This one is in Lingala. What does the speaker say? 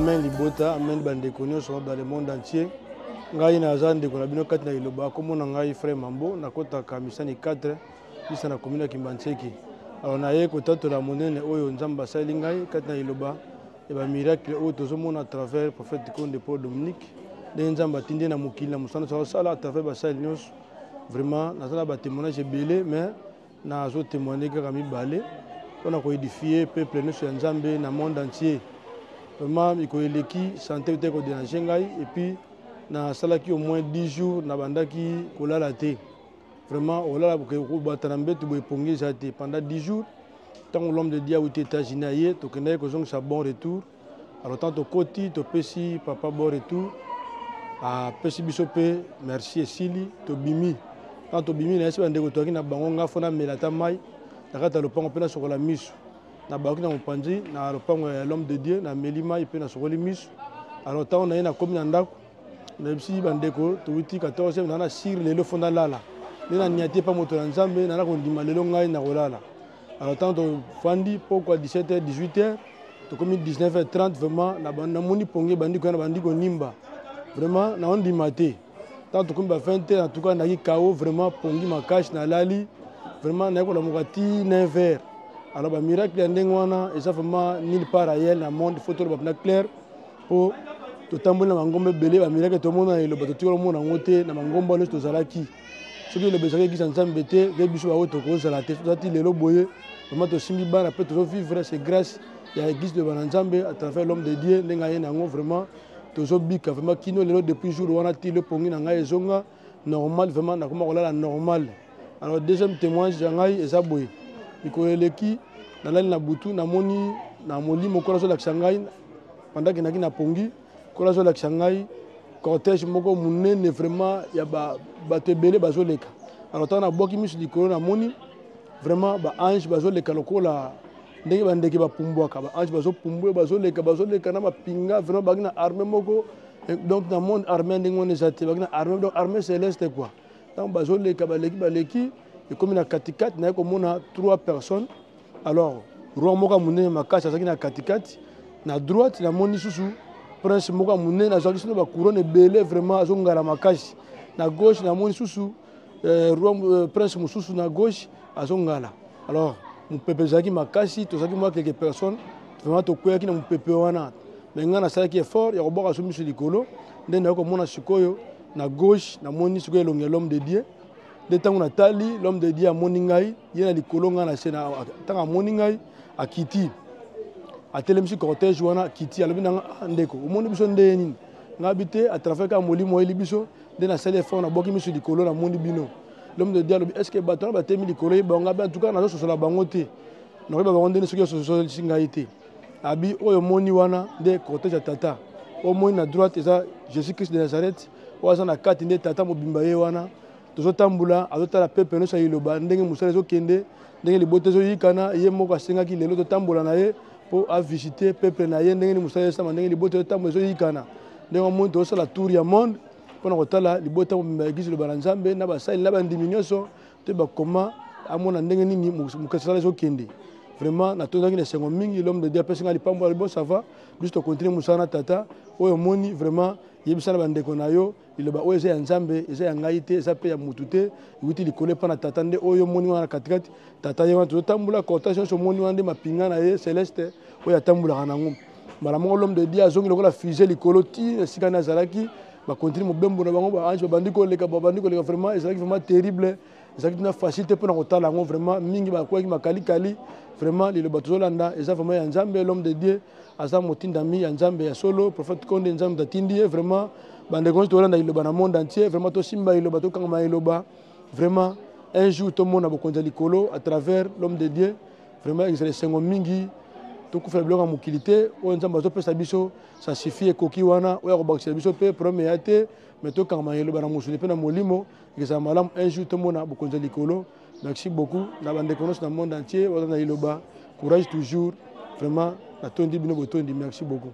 Amen Libota, Amen Bandeko nyonso dans le monde entier. Ngai naza ndeko na bino kati na Iloba komona ngai frère Mambo nakota kamisani 4 bisa na commune ya Kimbantseki. Alors naye kotatola monene oyo Nzamba asali ngai kati na Iloba et ba miracle oyo tozomona à travers prophète Konde Paul Dominique. Nde Nzamba tindi na mokili na musana sala à travers basali nyonso. Vraiment nazala ba témoignage belé mais nazo témoigner kaka mibale mpona koédifier peuple nyonso ya Nzambe na monde entier. Vraiment ikoeleki santé te ko déranger ngai et puis na salaki au moins 10 jours na bandaki kolala te. Vraiment olala ko batambe to bopongi zate pendant 10 jours tant l'homme de Dieu aux États-Unis aye to kenai ko zong sa bon retour. Alors tant to koti to pesi papa bon retour a pesi bisope merci esili to bimi tant to bimi na esi bande ko to na bango nga fona melata mai nakata lopango pena sokola misu na baki na mopanzi na lopango ya l'homme de Dieu na melima ipe na sokoli misu. Alors tant on a na komi na ndako na bisi bandeko to witi 14 na na sir lelo fonda lala na niate pa moto na Nzambe na ko ndima lelo ngai na kolala. Alors tant to fandi pourquoi 17h 18h to komi 19h30 vraiment na banda moni ponge bandiko na bandiko nimba vraiment na on dimate tant to komi ba 20h en tout cas na ki kao vraiment pongi makash na lali vraiment na ko la mokati 9h. Alors ba miracle ndenge wana eza vraiment nulle part ailleurs na monde photo ba na clair pour to tambola mangombe belé ba miracle to mona elo bato tiro mona ngote na mangombe lo to zalaki soki le bezaki ki Nzambe te ke biso ba oto ko zala te to ti lelo boye vraiment to simbi bana peut to vivre c'est grâce ya église de Nzambe à travers l'homme de Dieu ndenga ye nango vraiment to zo bika vraiment kino lelo depuis jour wana ti le pongi na ngai ezonga normal vraiment na koma kolala normal. Alors deuxième témoignage ya ngai eza boye ikoeleki na lali na butu na moni na molimo kola zo la Shanghai pendant que na pongi kola zo la Shanghai cortège moko munene vraiment ya ba tebele bazoleka. Alors tant na boki misu likolo na moni vraiment ba ange bazoleka lokola ndenge bandeki ba pumbwaka ba ange bazopumbwe bazoleka na mapinga vraiment bagina armée moko donc dans monde armée ndenge on ezate bagina armée donc armée céleste quoi. Tant bazoleka baleki et comme na katikati na ko mona 3 personnes. Alors roi moko munene makasa azaki na katikati na droite na moni susu prince moko munene azaki sino ba couronne belé vraiment azongala makasi na gauche na moni susu roi prince mususu na gauche azongala. Alors mon peuple zaki makasi to zaki moi quelques personnes vraiment to koyaki na mon peuple wana mais ngana salaki effort ya koboka so misu likolo ndenda ko mona sikoyo na gauche na moni sikoyo longe l'homme de Dieu de tango na tali l'homme de Dieu a moni ngai yena likolo ngana sena tanga moni ngai akiti a telemsi cortège wana kiti alobi na ndeko omoni biso ndeni ngabité à travers ka molimo eli biso de na sele fond na boki misu likolo na moni bino l'homme de Dieu alobi est-ce que bato ba temi likolo ba en tout cas na so la bangote na ba bangote soki so singa ite abi oyo moni wana de cortège ya tata o moni na droite eza Jésus Christ de Nazareth o asa na kati nde tata mobimba ye wana tozo tambula azotala peuple no sa Iloba ndenge musala zo kende ndenge libote zo yikana ye moko asengaki lelo to tambula na ye pour à visiter peuple na ye ndenge musala sama ndenge libote to tambula zo yikana ndenge mo to la tour ya monde pona kotala libote mo église le Nzambe na basali na bandimi nyonso te ba koma amona ndenge nini mukasala zo kende vraiment na tozaki na sengo mingi l'homme de Dieu pesinga lipambo bon ça va juste continuer musana tata oyo moni vraiment yebisana bandeko na yo Iloba oyo eza ya Nzambe eza ya ngai te eza pe ya mutu te wuti likole pa na tata nde oyo moni wana katikati tata ye wana tozotambula cortège so moni wana nde mapinga na ye céleste oyo atambulaka nango mbala moko l'homme de Dieu azongi lokola fusée likolo ti esika na azalaki bakontinue mobembo na bango baange babandi koleka vraiment ezalaki vraiment terrible ezalaki na facilité mpona kotala yango vraiment mingi bakwaki makalikali vraiment Liloba tozolanda eza vraiment ya Nzambe l'homme de Dieu aza motindami ya Nzambe ya solo prophète Konde Nzambe tatindi ye vraiment bandeko tolanda Liloba na monde entier vraiment tosimba Liloba tokangama Liloba vraiment un jour tout le monde a bokonza likolo à travers l'homme de Dieu vraiment exercer sengo mingi tokufa biloko ya mokili te oyo Nzambe azopesa biso ça suffit ekoki wana oyo akobakisa biso mpe problème ya te mais tokangama Liloba na mosuni mpe na molimo ezala malamu un jour tout le monde a bokonza likolo. Merci beaucoup na bandeko nyonso na monde entier wana na Liloba courage toujours vraiment na tondi bino botondi merci beaucoup.